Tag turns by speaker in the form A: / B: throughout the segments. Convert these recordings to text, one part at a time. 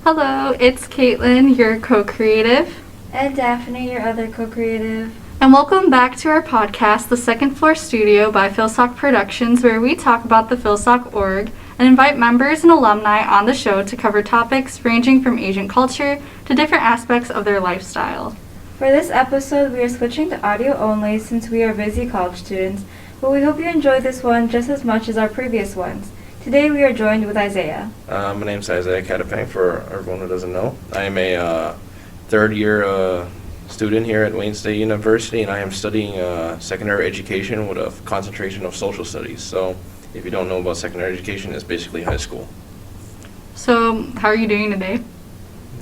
A: Hello, it's Caitlin, your co-creative.
B: And Daphne, your other co-creative.
A: And welcome back to our podcast, The Second Floor Studio by FIL-SOC Productions, where we talk about the FIL-SOC org and invite members and alumni on the show to cover topics ranging from Asian culture to different aspects of their lifestyle.
B: For this episode, we are switching to audio only since we are busy college students, but we hope you enjoy this one just as much as our previous ones. Today we are joined with Isaiah.
C: My name's Isaiah Katapang, for everyone who doesn't know. I am a third-year student here at Wayne State University, and I am studying secondary education with a concentration of social studies. So if you don't know about secondary education, it's basically high school.
A: So, how are you doing today?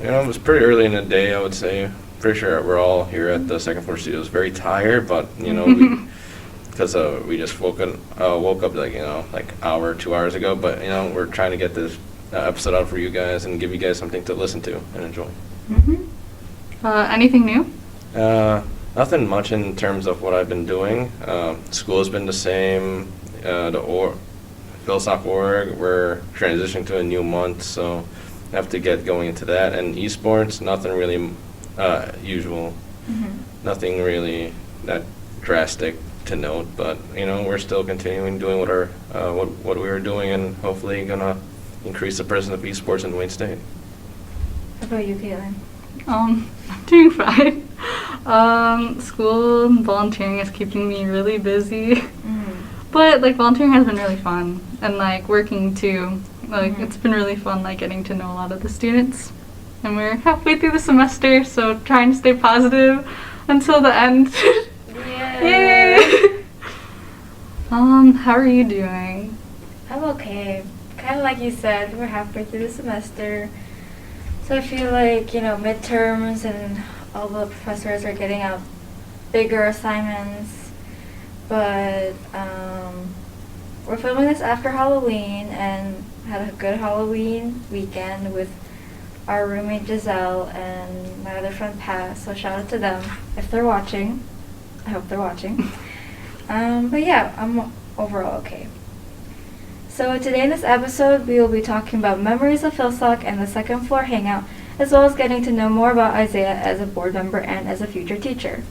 C: You know, it was pretty early in the day, I would say. Pretty sure we're all here at the second floor studios very tired, but, you know, because we just woke up like an hour, 2 hours ago. But we're trying to get this episode out for you guys and give you guys something to listen to and enjoy.
A: Anything new?
C: Nothing much in terms of what I've been doing. School has been the same. The FIL-SOC org, we're transitioning to a new month, so I have to get going into that. And esports, nothing really usual. Nothing really that drastic to note, but we're still continuing doing what we were doing, and hopefully gonna increase the presence of esports in Wayne State.
B: How about you, Caitlin?
A: I'm doing fine. School and volunteering is keeping me really busy. But volunteering has been really fun, and working too. It's been really fun getting to know a lot of the students. And we're halfway through the semester, so trying to stay positive until the end. Yay! How are you doing?
B: I'm okay. Kind of like you said, we're halfway through the semester. So I feel like, midterms and all the professors are getting out bigger assignments. But we're filming this after Halloween and had a good Halloween weekend with our roommate Giselle and my other friend Pat. So shout out to them if they're watching. I hope they're watching. But yeah, I'm overall okay. So today in this episode, we will be talking about memories of FIL-SOC and the second floor hangout, as well as getting to know more about Isaiah as a board member and as a future teacher.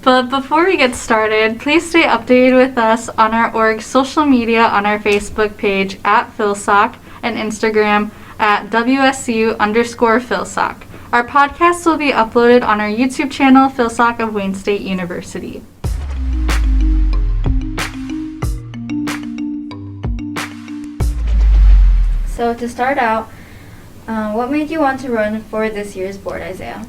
A: But before we get started, please stay updated with us on our org's social media on our Facebook page at FIL-SOC and Instagram at WSU_FIL-SOC. Our podcast will be uploaded on our YouTube channel, FIL-SOC of Wayne State University.
B: So to start out, what made you want to run for this year's board, Isaiah?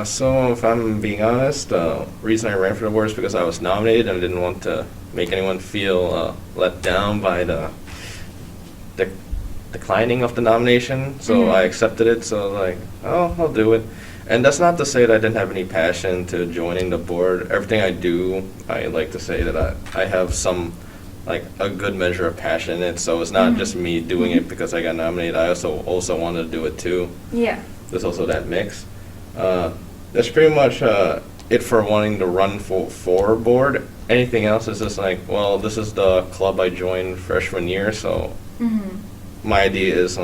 C: So if I'm being honest, the reason I ran for the board is because I was nominated and I didn't want to make anyone feel let down by the declining of the nomination. So I accepted it, so I'll do it. And that's not to say that I didn't have any passion to joining the board. Everything I do, I like to say that I have some a good measure of passion in it, so it's not just me doing it because I got nominated. I also wanted to do it too.
B: Yeah.
C: There's also that mix. That's pretty much it for wanting to run for board. Anything else is just well, this is the club I joined freshman year, so my idea is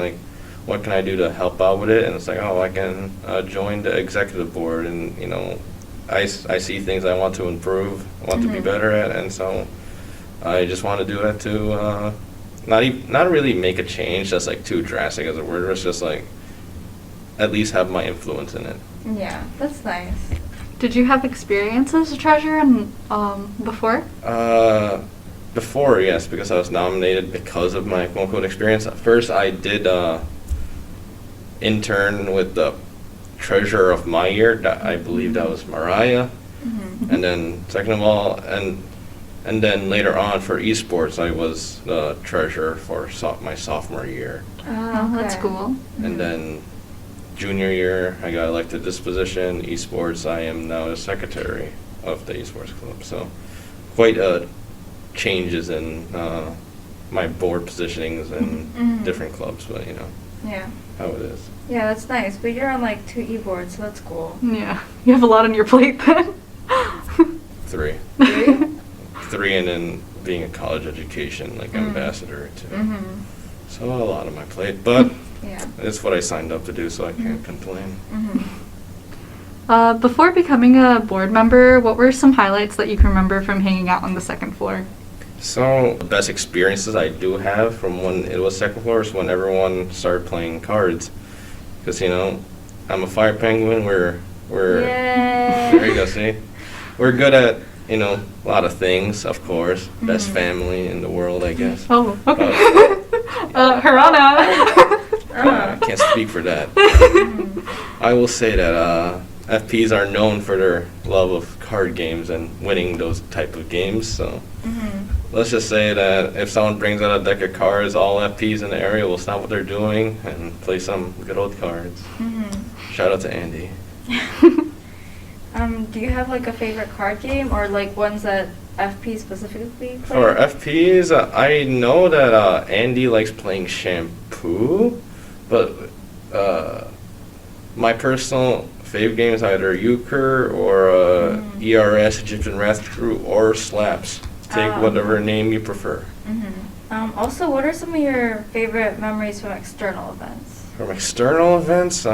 C: what can I do to help out with it? And it's I can join the executive board, and I see things I want to improve, I want to be better at, and so I just want to do that to not really make a change that's too drastic as a word. It's just at least have my influence in it.
B: Yeah, that's nice.
A: Did you have experience as a treasurer before?
C: Before, yes, because I was nominated because of my quote-unquote experience. First, I did intern with the treasurer of my year. I believe that was Mariah. And then second of all, and then later on for esports, I was the treasurer for my sophomore year.
A: Oh, that's cool.
C: And then junior year, I got elected this position. Esports, I am now the secretary of the esports club. So quite changes in my board positionings in different clubs, but
B: Yeah.
C: how it is.
B: Yeah, that's nice. But you're on 2 e-boards, so that's cool.
A: Yeah, you have a lot on your plate then.
C: 3. 3, and then being a college education ambassador too. So a lot on my plate, but
B: Yeah.
C: It's what I signed up to do, so I can't complain.
A: Before becoming a board member, what were some highlights that you can remember from hanging out on the second floor?
C: So the best experiences I do have from when it was second floor is when everyone started playing cards. Because, you know, I'm a fire penguin. We're
B: Yay!
C: there you go, see? We're good at, you know, a lot of things, of course. Best family in the world, I guess.
A: Oh, okay. Harana!
C: I can't speak for that. I will say that FPs are known for their love of card games and winning those type of games. So let's just say that if someone brings out a deck of cards, all FPs in the area will stop what they're doing and play some good old cards. Shout out to Andy.
B: Do you have like a favorite card game or like ones that FP specifically play?
C: For FPs, I know that Andy likes playing Shampoo, but my personal fave game is either Euchre or ERS, Egyptian Wrath Crew, or Slaps. Take whatever name you prefer.
B: Also, what are some of your favorite memories from external events?
C: From external events,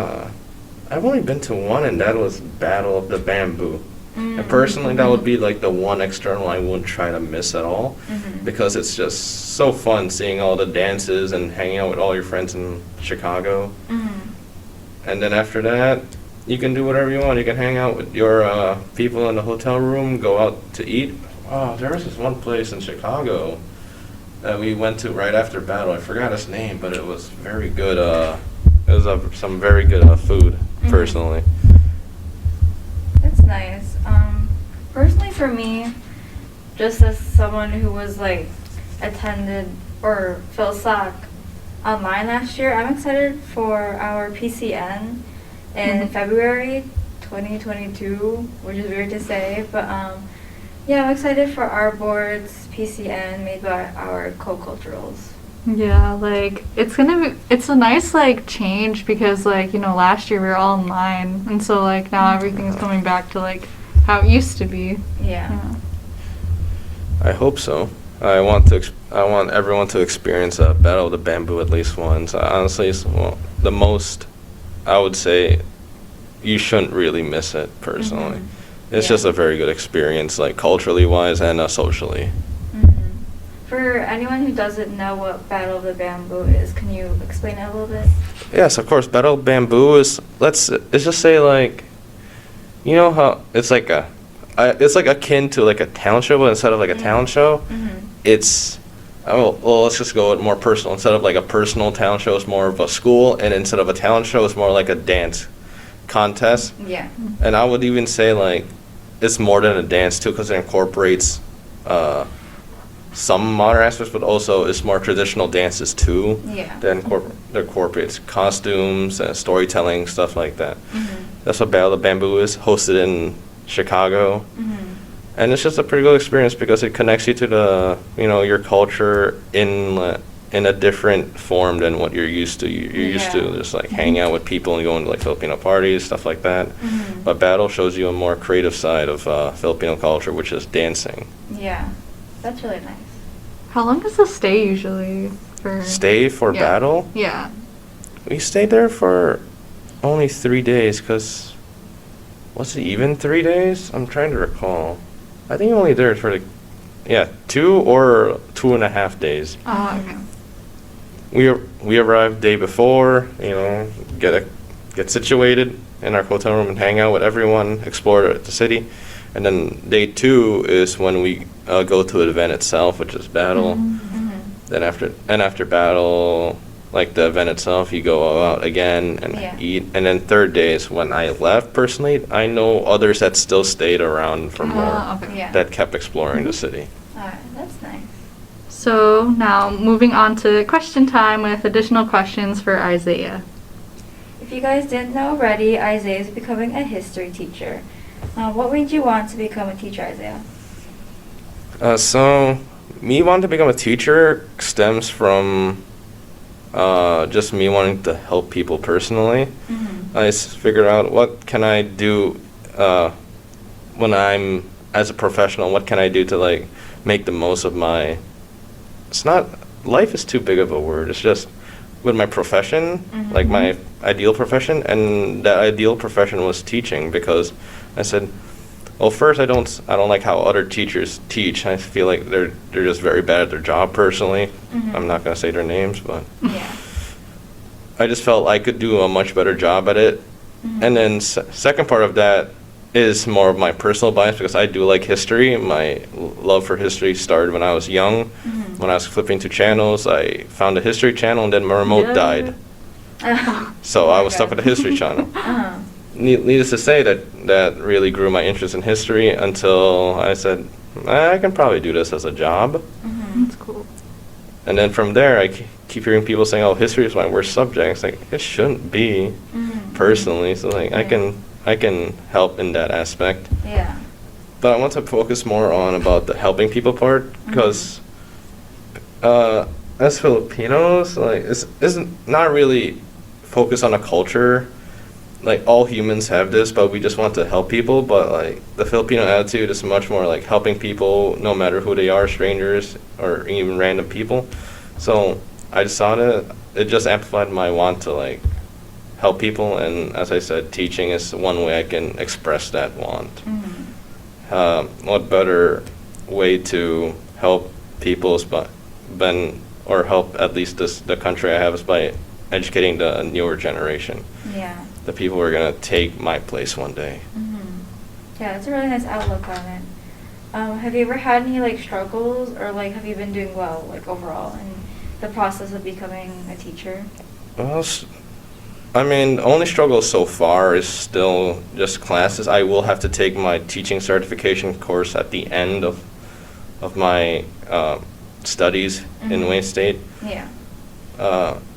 C: I've only been to one, and that was Battle of the Bamboo. And personally, that would be like the one external I wouldn't try to miss at all, because it's just so fun seeing all the dances and hanging out with all your friends in Chicago. And then after that, you can do whatever you want. You can hang out with your people in the hotel room, go out to eat. Oh, there was this one place in Chicago that we went to right after Battle. I forgot its name, but it was very good. It was some very good food, personally.
B: That's nice. Personally for me, just as someone who was like attended or FIL-SOC online last year, I'm excited for our PCN in February 2022, which is weird to say, but yeah, I'm excited for our board's PCN made by our co-culturals.
A: Yeah, like it's a nice like change because like, you know, last year we were all online and so like now everything's coming back to like how it used to be.
B: Yeah.
C: I hope so. I want everyone to experience a Battle of the Bamboo at least once. Honestly, it's, well, the most, I would say, you shouldn't really miss it personally. It's just a very good experience, like culturally wise and socially.
B: For anyone who doesn't know what Battle of the Bamboo is, can you explain it a little bit?
C: Yes, of course. Battle of Bamboo is, let's just say, like, you know how it's like it's like akin to like a talent show, but instead of like a talent show, it's, well, let's just go with more personal. Instead of like a personal talent show, it's more of a school, and instead of a talent show, it's more like a dance contest.
B: Yeah.
C: And I would even say like it's more than a dance too, because it incorporates some modern aspects, but also it's more traditional dances too.
B: Yeah.
C: That incorporates costumes and storytelling, stuff like that. That's what Battle of the Bamboo is, hosted in Chicago. And it's just a pretty good experience because it connects you to the, you know, your culture in a different form than what you're used to. You're used to just like hanging out with people and going to like Filipino parties, stuff like that. But Battle shows you a more creative side of Filipino culture, which is dancing.
B: Yeah. That's really nice.
A: How long does the stay usually for?
C: Stay for Battle?
A: Yeah.
C: We stayed there for only 3 days, because was it even 3 days? I'm trying to recall. I think only there for like 2 or 2.5 days.
A: Okay.
C: We arrived day before, you know, get situated in our hotel room and hang out with everyone, explore the city, and then day 2 is when we go to the event itself, which is Battle. Then after Battle, like the event itself, you go out again and eat. And then 3rd day is when I left. Personally, I know others that still stayed around for more, that kept exploring the city.
B: Alright, that's nice.
A: So now moving on to question time with additional questions for Isaiah.
B: If you guys didn't know already, Isaiah is becoming a history teacher. What made you want to become a teacher, Isaiah?
C: So me wanting to become a teacher stems from just me wanting to help people personally. I figured out what can I do when I'm as a professional. What can I do to like make the most of my? It's not, life is too big of a word. It's just with my profession, like my ideal profession, and that ideal profession was teaching, because I said, well, first I don't like how other teachers teach. I feel like they're just very bad at their job personally. I'm not gonna say their names, but
B: Yeah.
C: I just felt I could do a much better job at it. And then second part of that is more of my personal bias, because I do like history. My love for history started when I was young. When I was flipping through channels, I found a history channel, and then my remote died. So I was stuck with the history channel. Needless to say, that really grew my interest in history until I said, I can probably do this as a job.
A: That's cool.
C: And then from there, I keep hearing people saying, "Oh, history is my worst subject." It's like, it shouldn't be, personally. So like, I can help in that aspect.
B: Yeah.
C: But I want to focus more on about the helping people part, because as Filipinos, like, it's not really focused on a culture. Like, all humans have this, but we just want to help people. But like, the Filipino attitude is much more like helping people, no matter who they are, strangers or even random people. So I just saw that it just amplified my want to like help people, and as I said, teaching is one way I can express that want. What better way to help people is or help at least the country I have, is by educating the newer generation.
B: Yeah.
C: The people who are gonna take my place one day.
B: Yeah, that's a really nice outlook on it. Have you ever had any like struggles, or like have you been doing well, like overall, in the process of becoming a teacher?
C: Well, I mean, the only struggle so far is still just classes. I will have to take my teaching certification course at the end of my studies in Wayne State.
B: Yeah.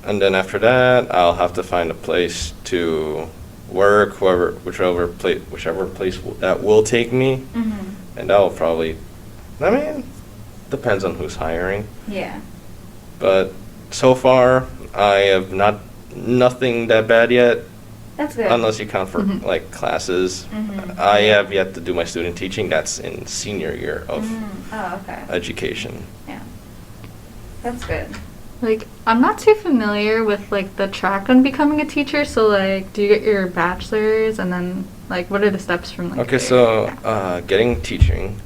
C: And then after that, I'll have to find a place to work, whichever place that will take me, and that will probably, I mean, depends on who's hiring.
B: Yeah.
C: But so far, I have nothing that bad yet.
B: That's good.
C: Unless you count for like classes. I have yet to do my student teaching. That's in senior year of education.
B: Yeah. That's good.
A: Like, I'm not too familiar with, like, the track on becoming a teacher, so, like, do you get your bachelor's, and then, like, what are the steps from, like,
C: Okay,
A: there?
C: so, getting teaching,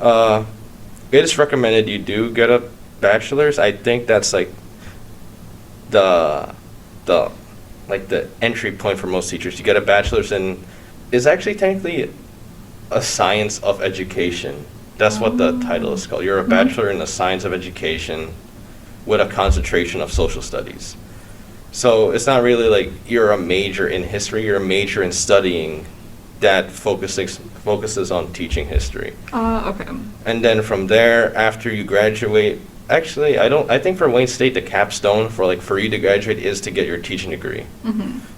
C: it is recommended you do get a bachelor's. I think that's, like, the entry point for most teachers. You get a bachelor's in, is actually technically a science of education. That's what the title is called. You're a bachelor in the science of education, with a concentration of social studies. So it's not really like you're a major in history, you're a major in studying that focuses on teaching history.
A: Okay.
C: And then from there, after you graduate, actually, I think for Wayne State, the capstone for you to graduate is to get your teaching degree.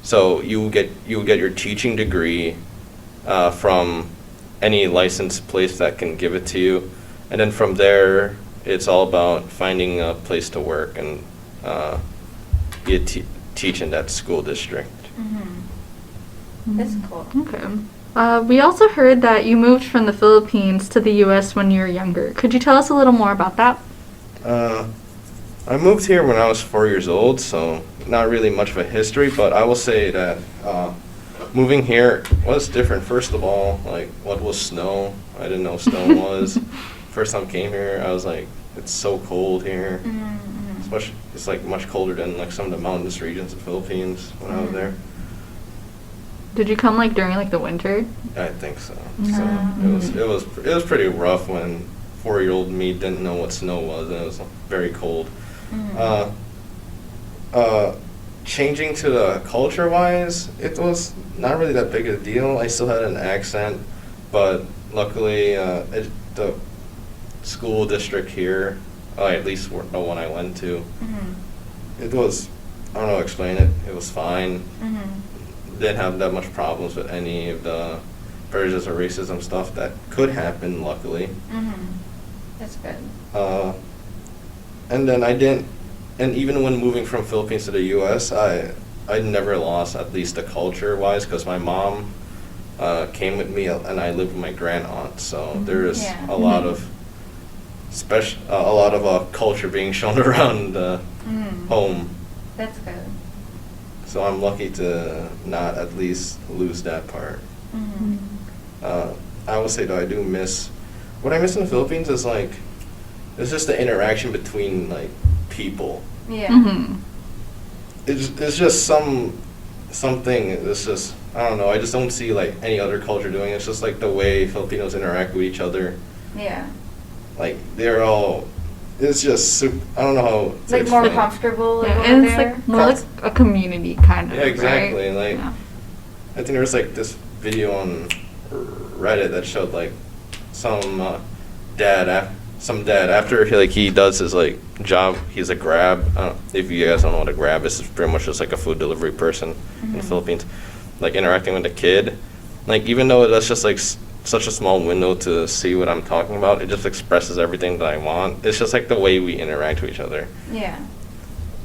C: So you will get your teaching degree from any licensed place that can give it to you. And then from there, it's all about finding a place to work and teach in that school district.
B: That's cool.
A: Okay. We also heard that you moved from the Philippines to the U.S. when you were younger. Could you tell us a little more about that?
C: I moved here when I was 4 years old, so not really much of a history, but I will say that moving here was different. First of all, like, what was snow? I didn't know snow was. First time I came here, I was like, it's so cold here. It's like much colder than like some of the mountainous regions of the Philippines when I was there.
A: Did you come like during like the winter?
C: I think so. So it was pretty rough when 4-year-old me didn't know what snow was, and it was very cold. Changing to the culture-wise, it was not really that big a deal. I still had an accent, but luckily the school district here, at least the one I went to, it was, I don't know how to explain it, it was fine. Didn't have that much problems with any of the prejudice or racism stuff that could happen, luckily.
B: That's good.
C: And then and even when moving from Philippines to the U.S., I never lost, at least the culture-wise, because my mom came with me and I lived with my grand-aunt, so there is a lot of culture being shown around the home.
B: That's good.
C: So I'm lucky to not at least lose that part. I will say though, I do miss, what I miss in the Philippines is like, it's just the interaction between like people.
B: Yeah.
C: It's just something, it's just, I don't know, I just don't see like any other culture doing it. It's just like the way Filipinos interact with each other.
B: Yeah.
C: Like they're all, it's just super, I don't know how to
B: Like more
C: explain it.
B: comfortable. Like,
A: Yeah,
B: over
A: and it's
B: there.
A: like more like a community kind of.
C: Yeah, exactly.
A: Right?
C: Like,
A: Yeah.
C: I think there was like this video on Reddit that showed like some dad after he does his like job. He's a Grab. If you guys don't know what a Grab is, it's pretty much just like a food delivery person in the Philippines. Like interacting with a kid, like even though that's just like such a small window to see what I'm talking about, it just expresses everything that I want. It's just like the way we interact with each other.
B: Yeah.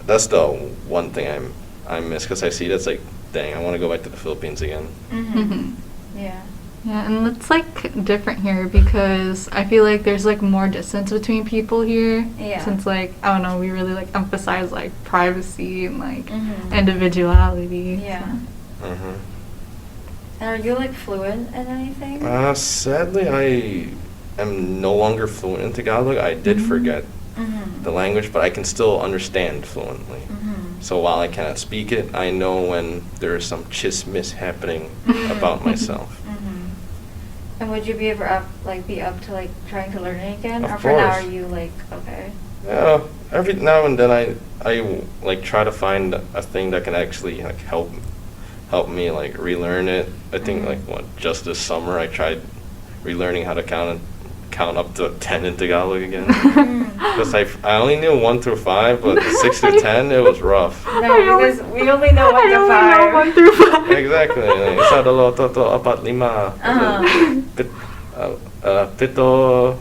C: That's the one thing I miss, because I see that's like, dang, I want to go back to the Philippines again.
B: Yeah.
A: Yeah, and it's like different here because I feel like there's like more distance between people here.
B: Yeah.
A: Since like, I don't know, we really like emphasize like privacy and like individuality.
B: Yeah.
C: Mm-hmm.
B: And are you like fluent in anything?
C: Sadly, I am no longer fluent in Tagalog. I did forget the language, but I can still understand fluently. So while I cannot speak it, I know when there's some chismis happening about myself.
B: And would you be ever be up to like trying to learn it again?
C: Of
B: or for now
C: course.
B: are you like okay?
C: Yeah, every now and then I like try to find a thing that can actually like help me like relearn it. I think like just this summer I tried relearning how to count up to 10 in Tagalog again. Because I only knew 1 through 5, but 6 through 10 it was rough.
B: No, because we only know 1
A: I
B: to
A: only
B: 5.
A: know 1 through 5.
C: Exactly. Like, isa, dalawa, tatlo, apat, lima. Pito,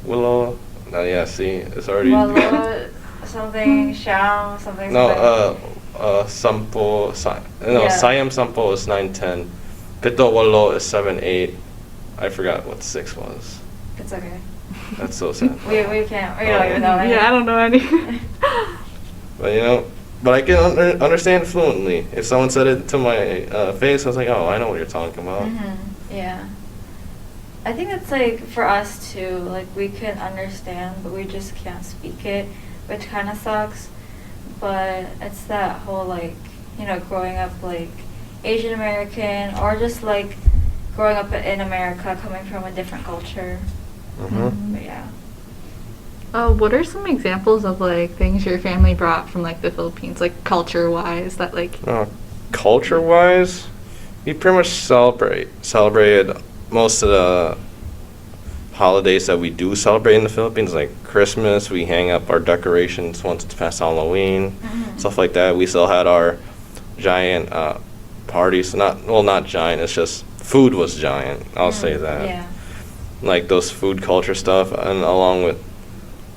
C: walo. No, yeah, see, it's already.
B: Walo, something, siyam, something.
C: No, sampo,
B: Yeah.
C: sayam sampo is 9, 10. Pito, walo is 7, 8. I forgot what 6 was.
B: It's okay.
C: That's so sad.
B: We can't. We don't even know any.
A: Yeah, I don't know any.
C: But I can understand fluently. If someone said it to my face, I was like, oh, I know what you're talking about.
B: Yeah. I think it's like for us too, like we can understand, but we just can't speak it, which kind of sucks. But it's that whole like, growing up like Asian American or just like growing up in America, coming from a different culture. But yeah.
A: What are some examples of like things your family brought from like the Philippines, like culture-wise that like?
C: Culture-wise, we pretty much celebrated most of the holidays that we do celebrate in the Philippines, like Christmas. We hang up our decorations once it's past Halloween, stuff like that. We still had our giant parties. Not giant. It's just food was giant. I'll say that.
B: Yeah.
C: Like those food culture stuff, and along with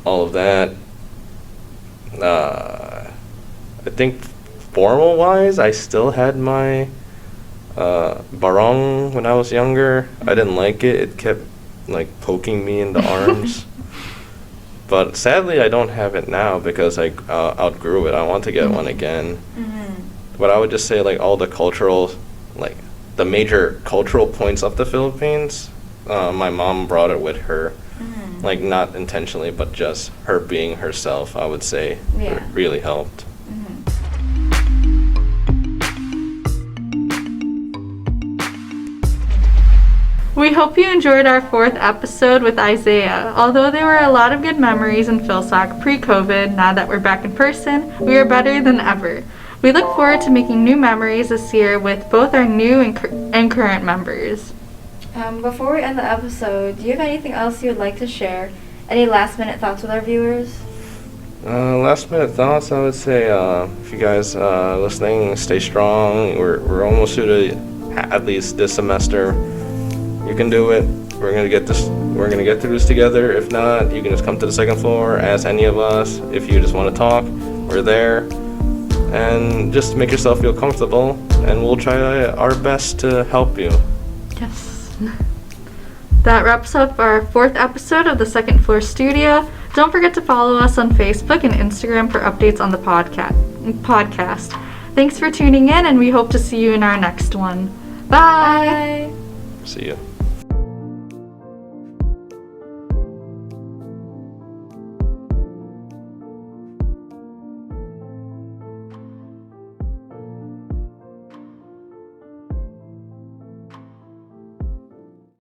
C: all of that, I think formal-wise, I still had my barong when I was younger. I didn't like it. It kept like poking me in the arms. But sadly, I don't have it now because I outgrew it. I want to get one again. But I would just say like all the cultural, like the major cultural points of the Philippines, my mom brought it with her. Like not intentionally, but just her being herself, I would say, really helped.
A: We hope you enjoyed our 4th episode with Isaiah. Although there were a lot of good memories in FIL-SOC pre-COVID, now that we're back in person, we are better than ever. We look forward to making new memories this year with both our new and current members.
B: Before we end the episode, do you have anything else you would like to share? Any last-minute thoughts with our viewers?
C: Last minute thoughts, I would say, if you guys listening, stay strong. We're almost due to at least this semester. You can do it. We're gonna get through this together. If not, you can just come to the 2nd floor, ask any of us. If you just want to talk, we're there. And just make yourself feel comfortable, and we'll try our best to help you.
A: Yes. That wraps up our 4th episode of the 2nd Floor Studio. Don't forget to follow us on Facebook and Instagram for updates on the podcast.
D: podcast. Thanks for tuning in, and we hope to see you in our next one. Bye.
B: Bye.
C: See ya.